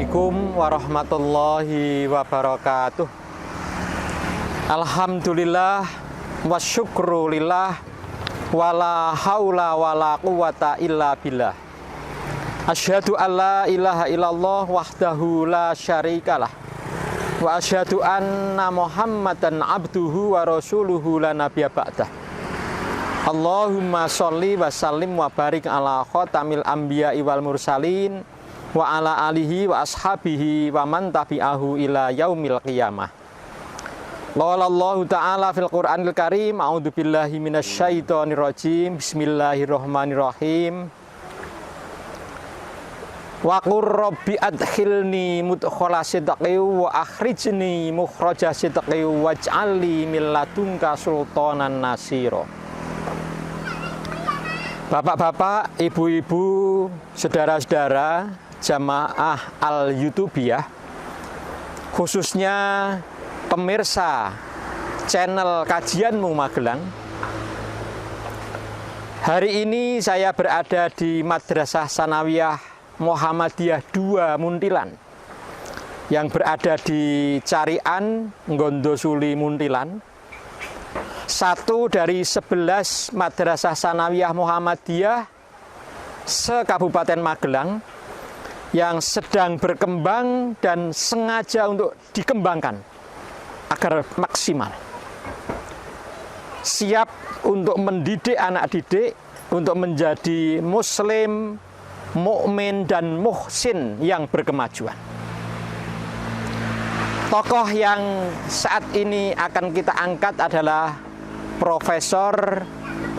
Assalamualaikum warahmatullahi wabarakatuh. Alhamdulillah wasyukrulillah wala haula wala quwata illa billah. Asyhadu an la ilaha illallah wahdahu la syarikalah wa asyhadu anna Muhammadan abduhu wa rasuluhu la nabiyya ba'dah. Allahumma sholli wa sallim wa barik ala khatamil anbiya'i wal mursalin wa ala alihi wa ashabihi wa man tabi'ahu ila yaumil qiyamah. Qala Allah ta'ala fil Qur'anil Karim, a'udzu billahi minasyaitonir rajim. Bismillahirrahmanirrahim. Wa qur rabbi adkhilni mudkhala sidqi wa akhrijni mukhraja sidqi waj'alni min ladunka sultanan nasira. Bapak-bapak, ibu-ibu, saudara-saudara jamaah Al-Yutubiyah, khususnya pemirsa channel Kajianmu Magelang. Hari ini saya berada di Madrasah Tsanawiyah Muhammadiyah 2 Muntilan yang berada di Carian, Ngondosuli, Muntilan. Satu dari 11 Madrasah Tsanawiyah Muhammadiyah se-Kabupaten Magelang yang sedang berkembang dan sengaja untuk dikembangkan agar maksimal. Siap untuk mendidik anak didik untuk menjadi muslim, mukmin dan muhsin yang berkemajuan. Tokoh yang saat ini akan kita angkat adalah Profesor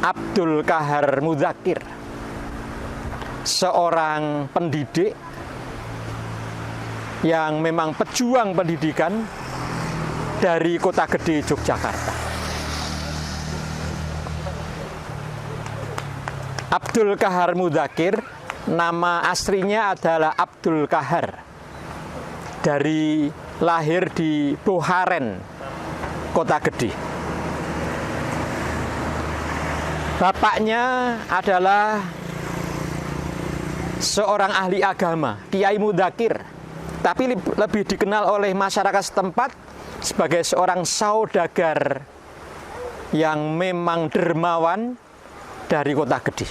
Abdul Qahar Mudzakkir, seorang pendidik yang memang pejuang pendidikan dari Kota Gede Yogyakarta. Abdul Qahar Mudzakkir, nama aslinya adalah Abdul Qahar, dari lahir di Boharen, Kota Gede. Bapaknya adalah seorang ahli agama, Kiai Mudzakkir, tapi lebih dikenal oleh masyarakat setempat sebagai seorang saudagar yang memang dermawan dari Kota Gede.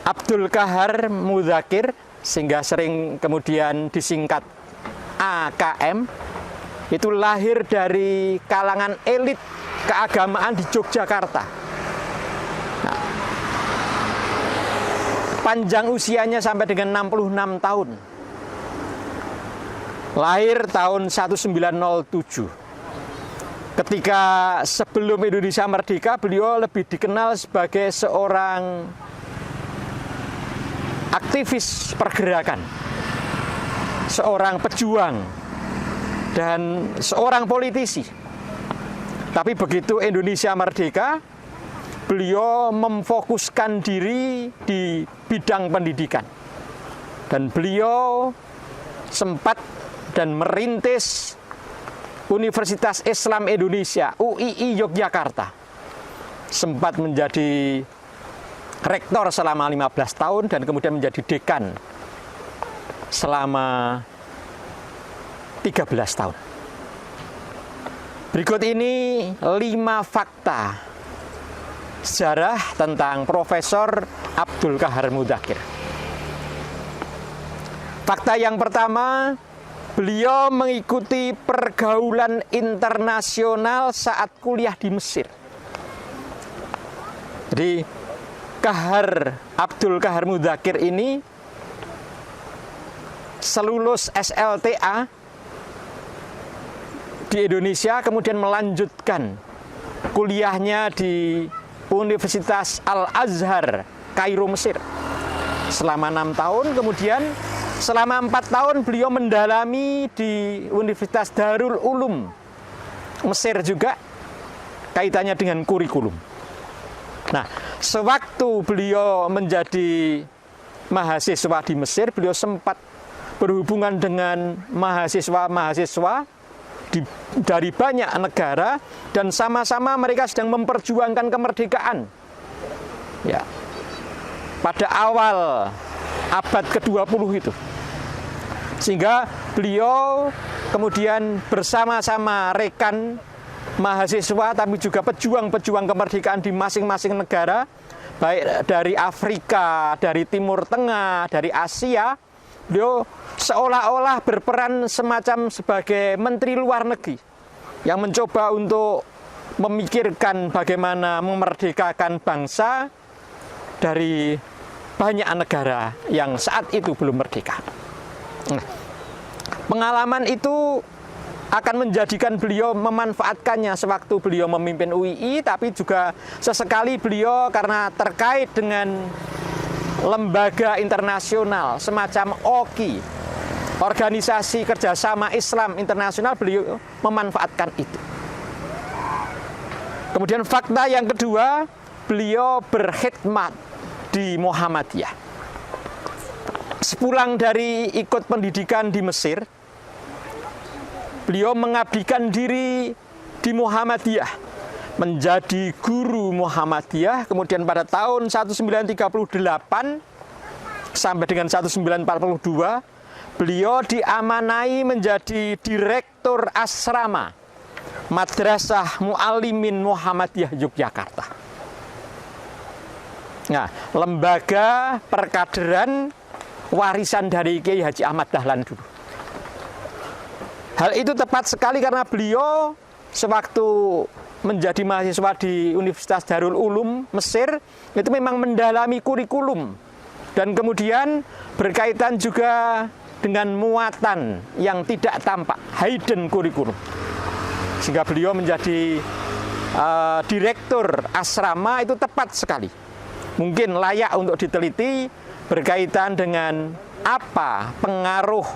Abdul Qahar Mudzakkir, sehingga sering kemudian disingkat AKM, itu lahir dari kalangan elit keagamaan di Yogyakarta. Panjang usianya sampai dengan 66 tahun. Lahir tahun 1907. Ketika sebelum Indonesia merdeka, beliau lebih dikenal sebagai seorang aktivis pergerakan, seorang pejuang, dan seorang politisi. Tapi begitu Indonesia merdeka, beliau memfokuskan diri di bidang pendidikan. Dan beliau sempat dan merintis Universitas Islam Indonesia, UII Yogyakarta. Sempat menjadi rektor selama 15 tahun dan kemudian menjadi dekan selama 13 tahun. Berikut ini 5 fakta sejarah tentang Profesor Abdul Qahar Mudzakkir. Fakta yang pertama, beliau mengikuti pergaulan internasional saat kuliah di Mesir. Jadi Abdul Qahar Mudzakkir ini selulus SLTA di Indonesia, kemudian melanjutkan kuliahnya di Universitas Al-Azhar, Kairo, Mesir selama 6 tahun. Kemudian selama 4 tahun beliau mendalami di Universitas Darul Ulum Mesir juga, kaitannya dengan kurikulum. Nah, sewaktu beliau menjadi mahasiswa di Mesir, beliau sempat berhubungan dengan mahasiswa-mahasiswa dari banyak negara, dan sama-sama mereka sedang memperjuangkan kemerdekaan. Ya. Pada awal abad ke-20 itu. Sehingga beliau kemudian bersama-sama rekan mahasiswa tapi juga pejuang-pejuang kemerdekaan di masing-masing negara, baik dari Afrika, dari Timur Tengah, dari Asia, beliau seolah-olah berperan semacam sebagai menteri luar negeri yang mencoba untuk memikirkan bagaimana memerdekakan bangsa dari banyak negara yang saat itu belum merdeka. Nah, pengalaman itu akan menjadikan beliau memanfaatkannya sewaktu beliau memimpin UII, tapi juga sesekali beliau karena terkait dengan lembaga internasional semacam OKI, Organisasi Kerjasama Islam Internasional, beliau memanfaatkan itu. Kemudian fakta yang kedua, beliau berkhidmat di Muhammadiyah. Sepulang dari ikut pendidikan di Mesir, beliau mengabdikan diri di Muhammadiyah, menjadi guru Muhammadiyah. Kemudian pada tahun 1938 sampai dengan 1942, beliau diamanai menjadi direktur asrama Madrasah Muallimin Muhammadiyah Yogyakarta. Nah, lembaga perkaderan warisan dari Kiai Haji Ahmad Dahlan dulu. Hal itu tepat sekali karena beliau sewaktu menjadi mahasiswa di Universitas Darul Ulum Mesir itu memang mendalami kurikulum dan kemudian berkaitan juga dengan muatan yang tidak tampak, hidden kurikulum, sehingga beliau menjadi direktur asrama. Itu tepat sekali, mungkin layak untuk diteliti berkaitan dengan apa pengaruh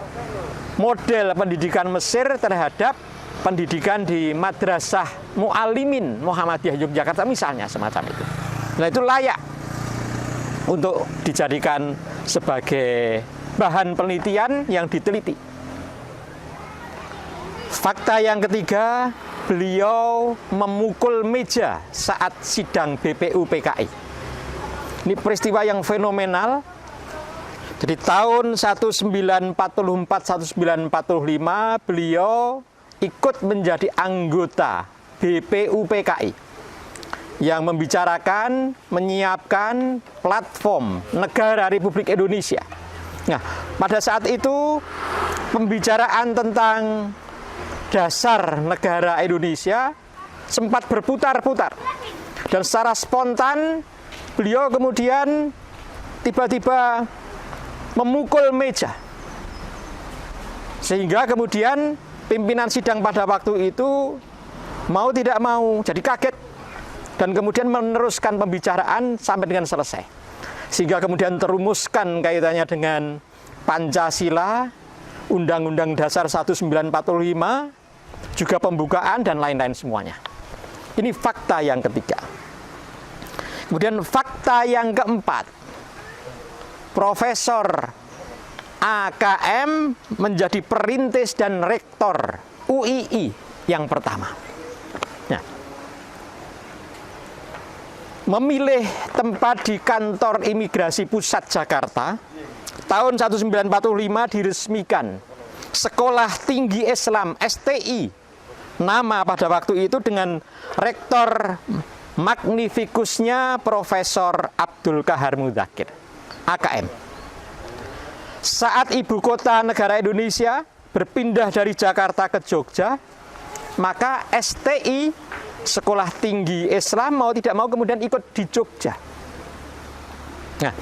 model pendidikan Mesir terhadap pendidikan di Madrasah Muallimin Muhammadiyah Yogyakarta misalnya, semacam itu. Nah, itu layak untuk dijadikan sebagai bahan penelitian yang diteliti. Fakta yang ketiga, beliau memukul meja saat sidang BPUPKI. Ini peristiwa yang fenomenal. Jadi tahun 1944-1945 beliau ikut menjadi anggota BPUPKI yang membicarakan, menyiapkan platform negara Republik Indonesia. Nah, pada saat itu pembicaraan tentang dasar negara Indonesia sempat berputar-putar. Dan secara spontan beliau kemudian tiba-tiba memukul meja, sehingga kemudian pimpinan sidang pada waktu itu mau tidak mau jadi kaget dan kemudian meneruskan pembicaraan sampai dengan selesai, sehingga kemudian terumuskan kaitannya dengan Pancasila, Undang-Undang Dasar 1945, juga pembukaan dan lain-lain semuanya. Ini fakta yang ketiga. Kemudian fakta yang keempat, Profesor AKM menjadi perintis dan rektor UII yang pertama. Nah, memilih tempat di kantor imigrasi pusat Jakarta, tahun 1945 diresmikan Sekolah Tinggi Islam STI, nama pada waktu itu dengan rektor magnificusnya Profesor Abdul Kahar Mudzakkir, AKM. Saat ibu kota negara Indonesia berpindah dari Jakarta ke Jogja, maka STI, Sekolah Tinggi Islam, mau tidak mau kemudian ikut di Jogja. Nah,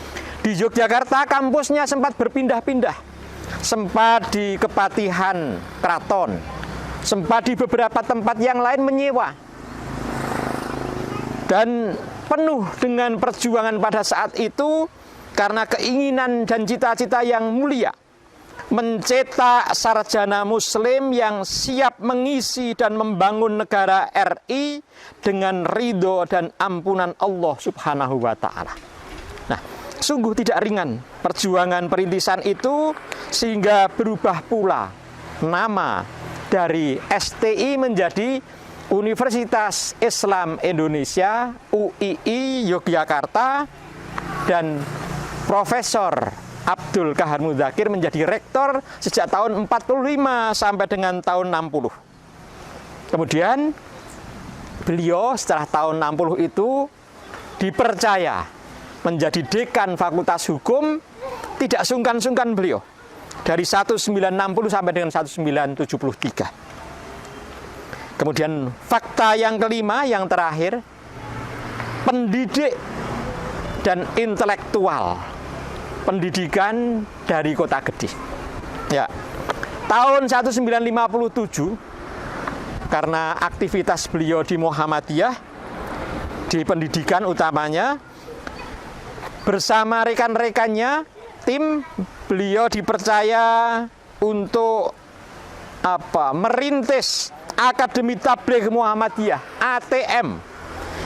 di Yogyakarta kampusnya sempat berpindah-pindah, sempat di Kepatihan Kraton, sempat di beberapa tempat yang lain menyewa. Dan penuh dengan perjuangan pada saat itu karena keinginan dan cita-cita yang mulia, mencetak sarjana muslim yang siap mengisi dan membangun negara RI dengan ridho dan ampunan Allah Subhanahu wa Ta'ala. Nah, sungguh tidak ringan perjuangan perintisan itu, sehingga berubah pula nama dari STI menjadi Universitas Islam Indonesia UII Yogyakarta, dan Profesor Abdul Qahar Muzakir menjadi rektor sejak tahun 45 sampai dengan tahun 60. Kemudian beliau setelah tahun 60 itu dipercaya menjadi dekan Fakultas Hukum. Tidak sungkan-sungkan beliau dari 1960 sampai dengan 1973. Kemudian fakta yang kelima, yang terakhir, pendidik dan intelektual pendidikan dari Kota Gede. Ya, tahun 1957 karena aktivitas beliau di Muhammadiyah, di pendidikan utamanya, bersama rekan-rekannya, tim beliau dipercaya untuk merintis Akademi Tabligh Muhammadiyah (ATM)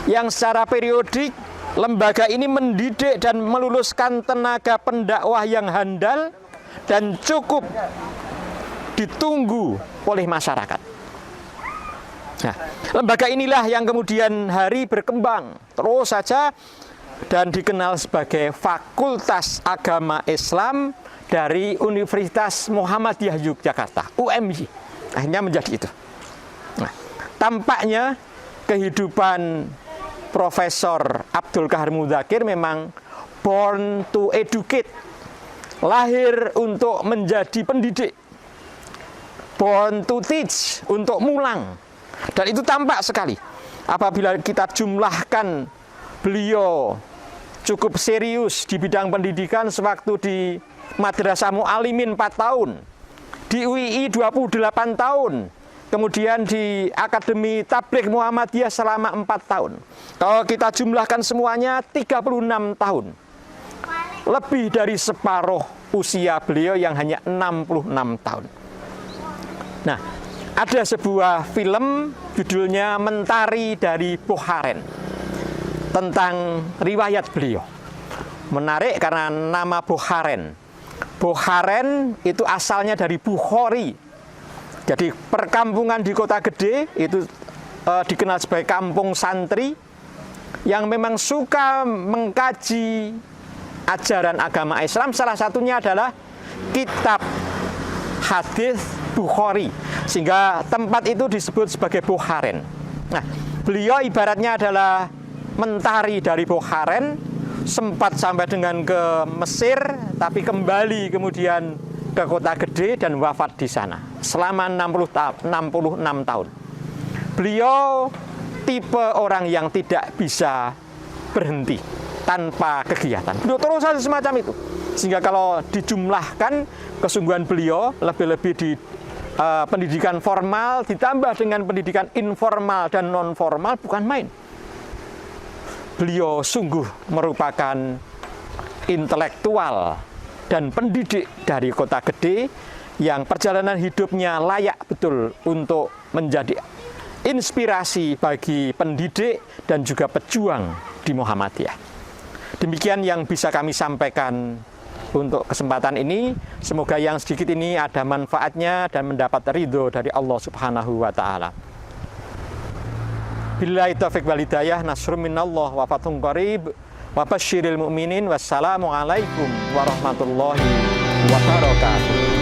yang secara periodik lembaga ini mendidik dan meluluskan tenaga pendakwah yang handal dan cukup ditunggu oleh masyarakat. Nah, lembaga inilah yang kemudian hari berkembang terus saja dan dikenal sebagai Fakultas Agama Islam dari Universitas Muhammadiyah Yogyakarta, UMY. Akhirnya menjadi itu. Nah, tampaknya kehidupan Profesor Abdul Qahar Muzakir memang born to educate, lahir untuk menjadi pendidik, born to teach, untuk mulang. Dan itu tampak sekali apabila kita jumlahkan beliau cukup serius di bidang pendidikan sewaktu di Madrasah Mu'alimin 4 tahun, di UII 28 tahun, kemudian di Akademi Tabligh Muhammadiyah selama 4 tahun. Kalau kita jumlahkan semuanya 36 tahun. Lebih dari separuh usia beliau yang hanya 66 tahun. Nah, ada sebuah film judulnya Mentari dari Bokharen tentang riwayat beliau. Menarik karena nama Bokharen. Bokharen itu asalnya dari Bukhari. Jadi perkampungan di Kota Gede itu dikenal sebagai kampung santri yang memang suka mengkaji ajaran agama Islam. Salah satunya adalah kitab hadis Bukhari, sehingga tempat itu disebut sebagai Bokharen. Nah, beliau ibaratnya adalah mentari dari Bokharen, sempat sampai dengan ke Mesir, tapi kembali kemudian ke Kota Gede dan wafat di sana selama 66 tahun. Beliau tipe orang yang tidak bisa berhenti tanpa kegiatan. Beliau terus saja semacam itu. Sehingga kalau dijumlahkan kesungguhan beliau lebih-lebih di pendidikan formal ditambah dengan pendidikan informal dan non formal bukan main. Beliau sungguh merupakan intelektual dan pendidik dari Kota Gede yang perjalanan hidupnya layak betul untuk menjadi inspirasi bagi pendidik dan juga pejuang di Muhammadiyah. Demikian yang bisa kami sampaikan untuk kesempatan ini. Semoga yang sedikit ini ada manfaatnya dan mendapat ridho dari Allah Subhanahu wa Ta'ala. Billahi taufiq wal hidayah, nasrun minallah wa fathun qarib, wa basyiril mu'minin. Wassalamualaikum warahmatullahi wabarakatuh.